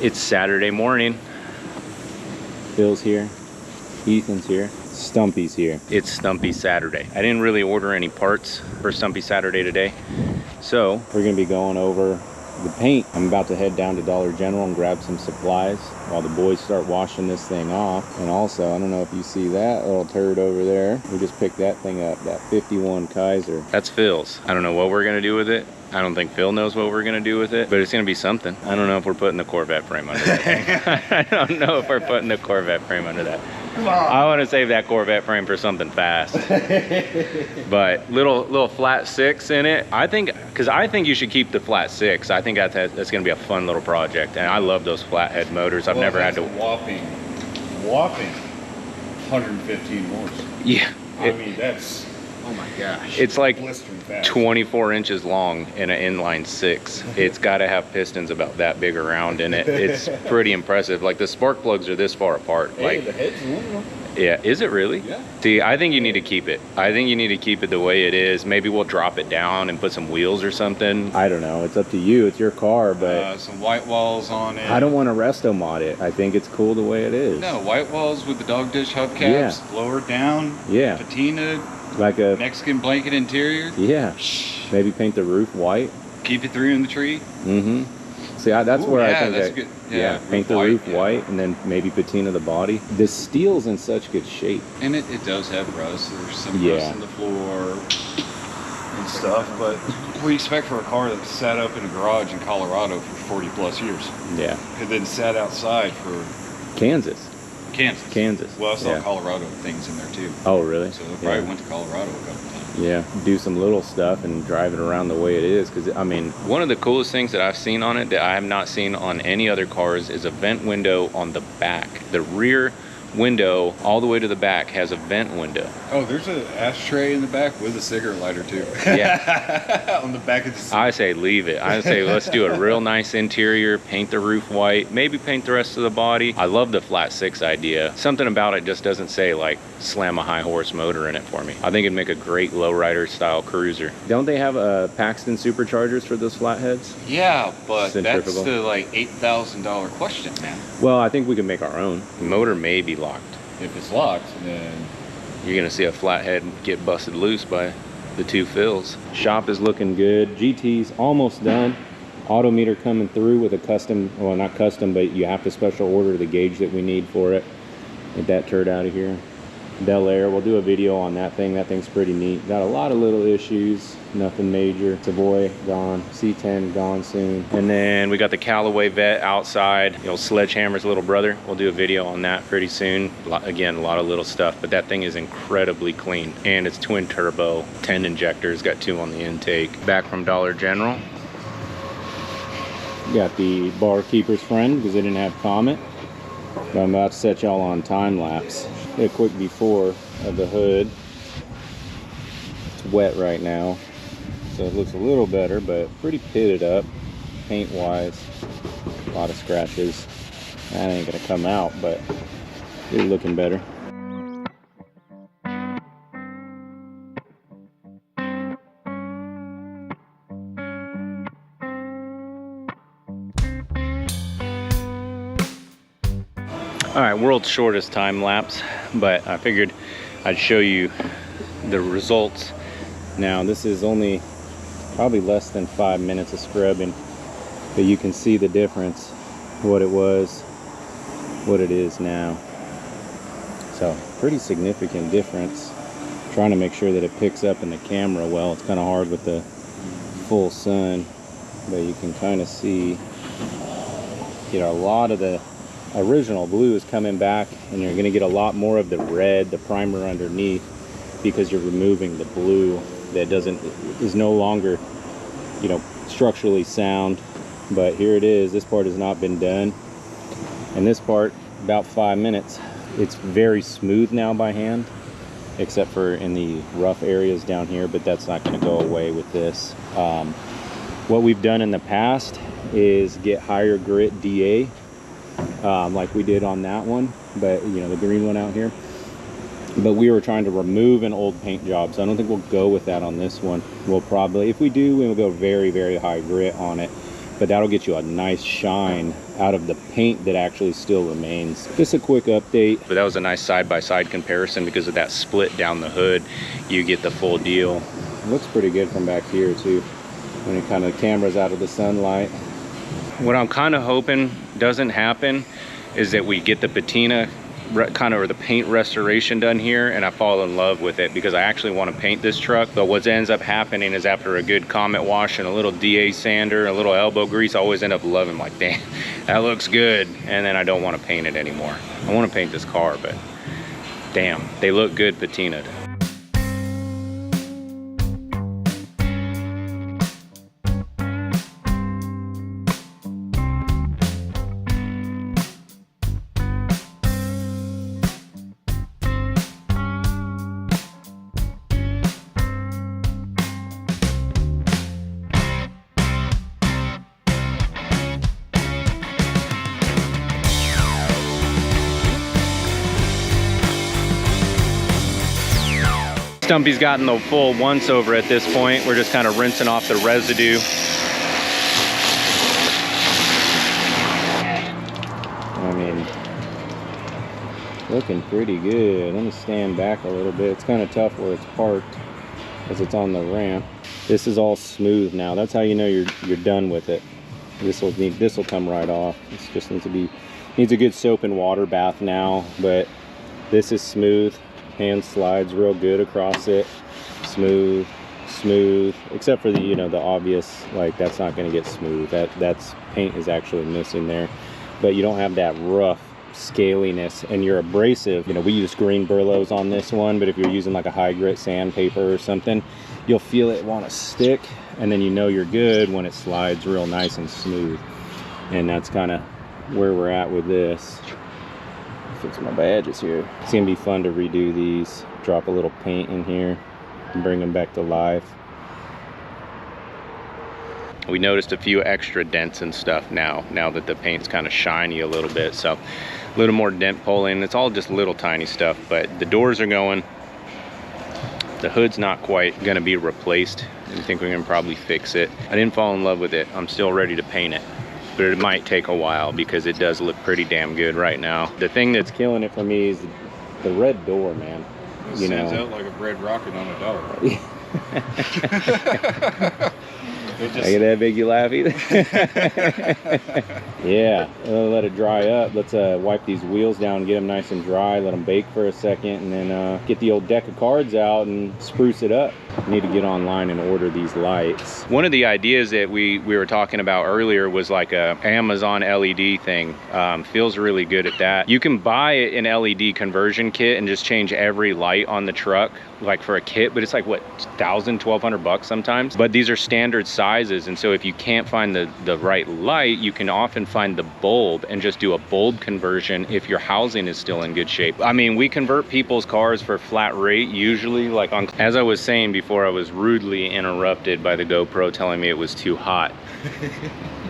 It's Saturday morning. Phil's here, Ethan's here, Stumpy's here. It's Stumpy Saturday. I didn't really order any parts for Stumpy Saturday today, so we're gonna be going over the paint. I'm about to head down to Dollar General and grab some supplies while the boys start washing this thing off. And also, I don't know if you see that little turd over there. We just picked that thing up, that 51 Kaiser. That's Phil's. I don't know what we're gonna do with it. I don't think Phil knows what we're gonna do with it, but it's gonna be something. I don't know if we're putting the Corvette frame under that thing. I don't know if we're putting the Corvette frame under that. Come on. I want to save that Corvette frame for something fast. But little flat six in it. I think, because I think you should keep the flat six. I think that's gonna be a fun little project, and I love those flathead motors. I've never had to. Whopping 115 horse. Yeah. I mean, that's, oh my gosh. It's like 24 inches long in an inline six. It's got to have pistons about that big around in it. It's pretty impressive. Like the spark plugs are this far apart. Hey, like the head's aluminum. Yeah, is it really? Yeah. See, I think you need to keep it. I think you need to keep it the way it is. Maybe we'll drop it down and put some wheels or something. I don't know. It's up to you. It's your car, but some white walls on it. I don't want to resto mod it. I think it's cool the way it is. No, white walls with the dog dish hubcaps, lowered down, patina, like a Mexican blanket interior. Yeah. Maybe paint the roof white. Keep it through in the tree. Mm-hmm. See, that's where I think that's good. Yeah, paint the roof white and then maybe patina the body. The steel's in such good shape. And it does have rust. There's some rust in the floor and stuff, but we expect for a car that sat up in a garage in Colorado for 40 plus years. Yeah. And then sat outside for Kansas. Well, I saw Colorado things in there too. Oh, really? So I probably went to Colorado a couple times. Yeah, do some little stuff and drive it around the way it is. Because, I mean, one of the coolest things that I've seen on it that I have not seen on any other cars is a vent window on the back. The rear window all the way to the back has a vent window. Oh, there's an ashtray in the back with a cigarette lighter too. Yeah. On the back of the I say leave it. I say let's do a real nice interior, paint the roof white, maybe paint the rest of the body. I love the flat six idea. Something about it just doesn't say like slam a high horse motor in it for me. I think it'd make a great lowrider style cruiser. Don't they have Paxton superchargers for those flatheads? Yeah, but that's the like $8,000 question, man. Well, I think we can make our own. The motor may be locked. If it's locked, then you're gonna see a flathead get busted loose by the two Phils. Shop is looking good. GT's almost done. Auto meter coming through with a custom, well, not custom, but you have to special order the gauge that we need for it. Get that turd out of here. Bel Air, we'll do a video on that thing. That thing's pretty neat. Got a lot of little issues, nothing major. Savoy gone, C10 gone soon. And then we got the Callaway Vet outside, you know, Sledgehammer's little brother. We'll do a video on that pretty soon. Again, a lot of little stuff, but that thing is incredibly clean. And it's twin turbo, 10 injectors, got 2 on the intake. Back from Dollar General. Got the barkeeper's friend because they didn't have comment. But I'm about to set y'all on time lapse. A quick before of the hood. It's wet right now, so it looks a little better, but pretty pitted up paint wise. A lot of scratches. That ain't gonna come out, but it's looking better. All right, world's shortest time lapse, but I figured I'd show you the results. Now, this is only probably less than 5 minutes of scrubbing, but you can see the difference, what it was, what it is now. So, pretty significant difference. Trying to make sure that it picks up in the camera well. It's kind of hard with the full sun, but you can kind of see, you know, a lot of the original blue is coming back, and you're going to get a lot more of the red, the primer underneath, because you're removing the blue that is no longer, you know, structurally sound. But here it is. This part has not been done, and this part about 5 minutes. It's very smooth now by hand, except for in the rough areas down here, but that's not going to go away with this. What we've done in the past is get higher grit DA, like we did on that one, but you know, the green one out here. But we were trying to remove an old paint job, so I don't think we'll go with that on this one. We'll probably, if we do, we'll go very, very high grit on it. but that'll get you a nice shine out of the paint that actually still remains. Just a quick update. But that was a nice side-by-side comparison because of that split down the hood. You get the full deal. It looks pretty good from back here too, when it kind of camera's out of the sunlight. What I'm kind of hoping doesn't happen is that we get the patina or the paint restoration done here and I fall in love with it, because I actually want to paint this truck. But what ends up happening is after a good Comet wash and a little DA sander, a little elbow grease, I always end up loving, like, damn, that looks good. And then I don't want to paint it anymore. I want to paint this car, but damn, they look good patinaed. Stumpy's gotten the full once over at this point. We're just kind of rinsing off the residue. I mean, looking pretty good. Let me stand back a little bit. It's kind of tough where it's parked as it's on the ramp. This is all smooth now. That's how you know you're done with it. This will come right off. This just needs a good soap and water bath now, but this is smooth. Hand slides real good across it. Smooth, except for the the obvious, like, that's not going to get smooth. That's paint is actually missing there, but you don't have that rough scaliness, and you're abrasive. We use green burlos on this one, but if you're using like a high grit sandpaper or something, you'll feel it want to stick, and then you're good when it slides real nice and smooth. And that's kind of where we're at with this. Fix my badges here. It's gonna be fun to redo these, drop a little paint in here and bring them back to life. We noticed a few extra dents and stuff now that the paint's kind of shiny a little bit, so a little more dent pulling. It's all just little tiny stuff, but the doors are going. The hood's not quite gonna be replaced. I think we can probably fix it. I didn't fall in love with it. I'm still ready to paint it, but it might take a while because it does look pretty damn good right now. The thing that's killing it for me is the red door, man. It stands out like a bread rocket on a dollar. I get that make you laugh either. Yeah, let it dry up. Let's wipe these wheels down, get them nice and dry, let them bake for a second, and then get the old deck of cards out and spruce it up. I need to get online and order these lights. One of the ideas that we were talking about earlier was like a Amazon LED thing. Feels really good at that. You can buy an LED conversion kit and just change every light on the truck, like for a kit, but it's like what, $1,000, $1,200 sometimes. But these are standard sizes, and so if you can't find the right light, you can often find the bulb and just do a bulb conversion if your housing is still in good shape. I mean, we convert people's cars for flat rate usually, like on, as I was saying before, I was rudely interrupted by the GoPro telling me it was too hot.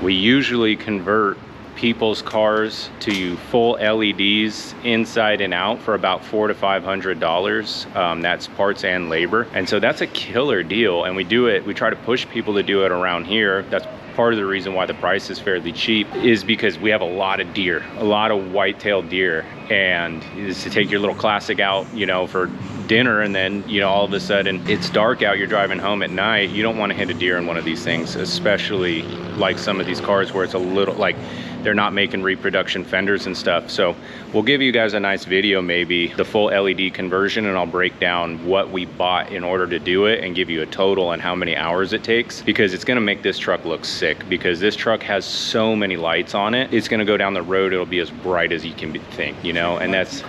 We usually convert people's cars to full LEDs inside and out for about $400 to $500. That's parts and labor, and so that's a killer deal. And we try to push people to do it around here. That's part of the reason why the price is fairly cheap, is because we have a lot of deer, a lot of white-tailed deer, and is to take your little classic out, for dinner, and then all of a sudden it's dark out, you're driving home at night, you don't want to hit a deer in one of these things, especially like some of these cars where it's a little, like, they're not making reproduction fenders and stuff. So we'll give you guys a nice video, maybe the full LED conversion, and I'll break down what we bought in order to do it and give you a total and how many hours it takes, because it's gonna make this truck look sick, because this truck has so many lights on it. It's gonna go down the road, it'll be as bright as you can think, and that's,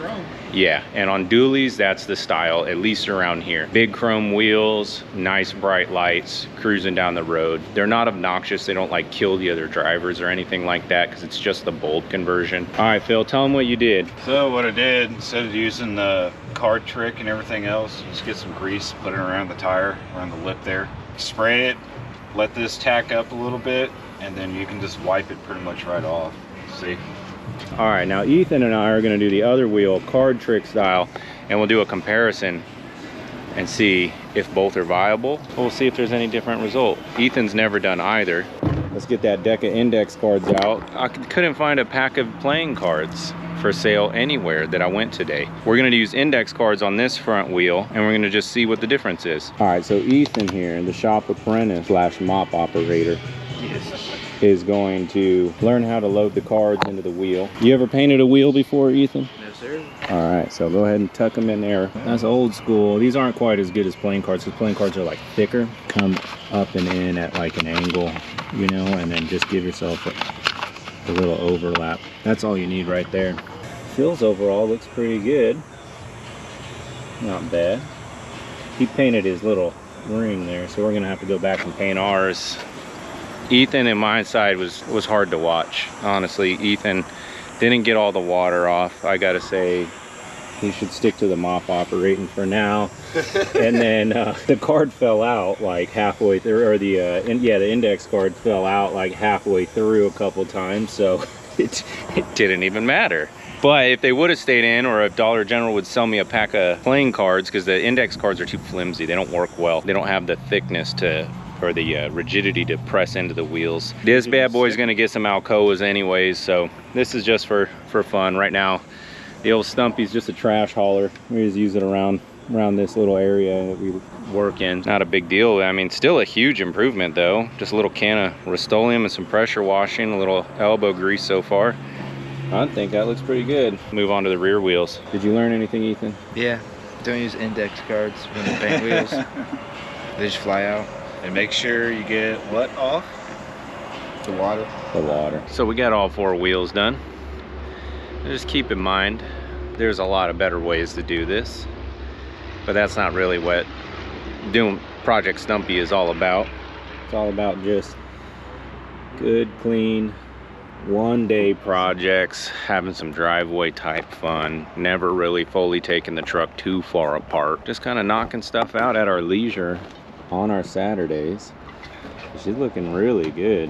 yeah, and on dualies, that's the style, at least around here. Big chrome wheels, nice bright lights, cruising down the road. They're not obnoxious, they don't like kill the other drivers or anything like that, because it's just the bulb conversion. All right, Phil, tell them what you did. So what I did, instead of using the card trick and everything else, just get some grease, put it around the tire, around the lip there. Spray it, let this tack up a little bit, and then you can just wipe it pretty much right off. See? All right, now Ethan and I are gonna do the other wheel, card trick style, and we'll do a comparison and see if both are viable. We'll see if there's any different result. Ethan's never done either. Let's get that deck of index cards out. I couldn't find a pack of playing cards for sale anywhere that I went today. We're gonna use index cards on this front wheel, and we're gonna just see what the difference is. All right, so Ethan here, the shop apprentice / mop operator, is going to learn how to load the cards into the wheel. You ever painted a wheel before, Ethan? Yes, sir. All right, so go ahead and tuck them in there. That's old school. These aren't quite as good as playing cards, because playing cards are like thicker. Come up and in at like an angle, you know, and then just give yourself a little overlap. That's all you need right there. Feels overall looks pretty good. Not bad. He painted his little ring there, so we're gonna have to go back and paint ours. Ethan and my side was hard to watch, honestly. Ethan didn't get all the water off. I gotta say, he should stick to the mop operating for now. And then the card fell out like halfway through, or the index card fell out like halfway through a couple times, so it didn't even matter. But if they would have stayed in, or if Dollar General would sell me a pack of playing cards, because the index cards are too flimsy, they don't work well. They don't have the thickness to, or the rigidity to press into the wheels. This bad boy's gonna get some Alcoas anyways, so this is just for fun. Right now, the old Stumpy's just a trash hauler. We just use it around this little area that we work in. Not a big deal. I mean, still a huge improvement though. Just a little can of Rust-Oleum and some pressure washing, a little elbow grease so far. I think that looks pretty good. Move on to the rear wheels. Did you learn anything, Ethan? Yeah, don't use index cards when you paint wheels. They just fly out. And make sure you get what off? The water. The water. So we got all 4 wheels done. Just keep in mind, there's a lot of better ways to do this, but that's not really what doing Project Stumpy is all about. It's all about just good, clean, one-day projects, having some driveway type fun, never really fully taking the truck too far apart, just kind of knocking stuff out at our leisure on our Saturdays. She's looking really good.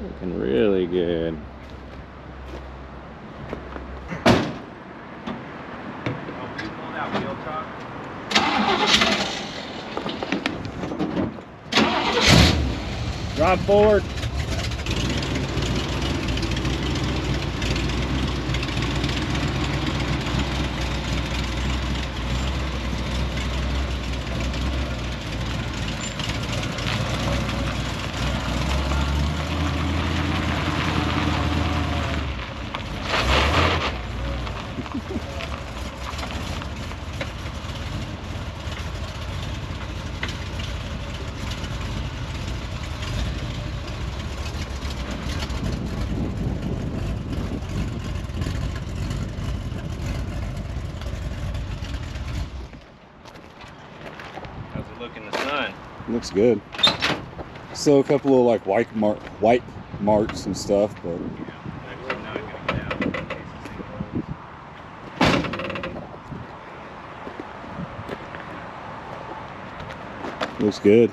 Looking really good. Drive forward. Look in the sun. Looks good. Still a couple of like white marks and stuff, but looks good.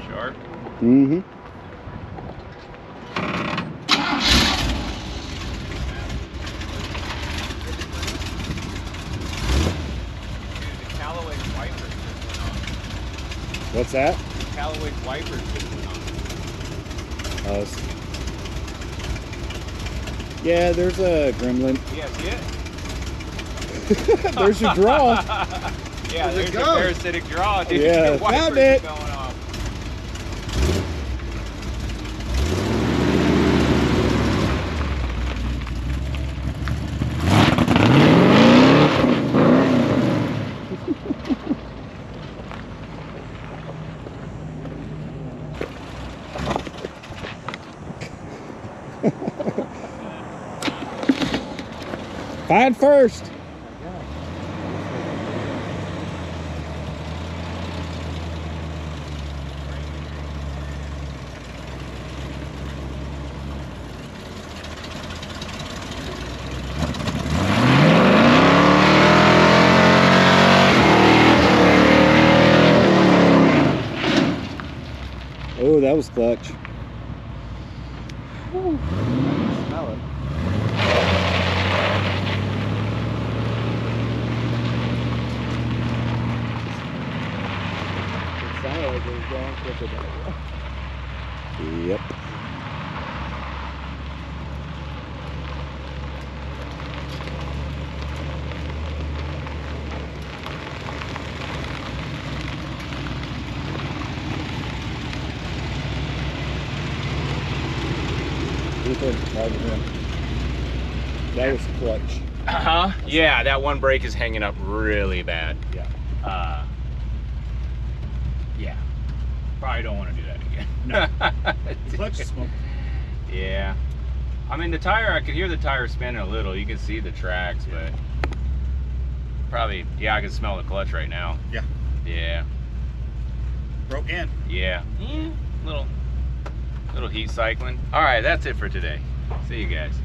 Sharp. Mm-hmm. What's that? Callaway wipers just went on. Yeah, there's a gremlin. Yeah, see it? There's your draw. Yeah, there's your parasitic draw, dude. Yeah, Your wipers found it. going off. Find first. Oh, that was clutch. Ooh, I can smell it. Yep. That was clutch. Yeah, that one brake is hanging up really bad. Yeah. Yeah. Probably don't want to do that again. No. Clutch smoke. Yeah. I mean, the tire, I could hear the tire spinning a little. You can see the tracks, but probably, yeah, I can smell the clutch right now. Yeah. Yeah. Broke in. Yeah. Little heat cycling. All right, that's it for today. See you guys.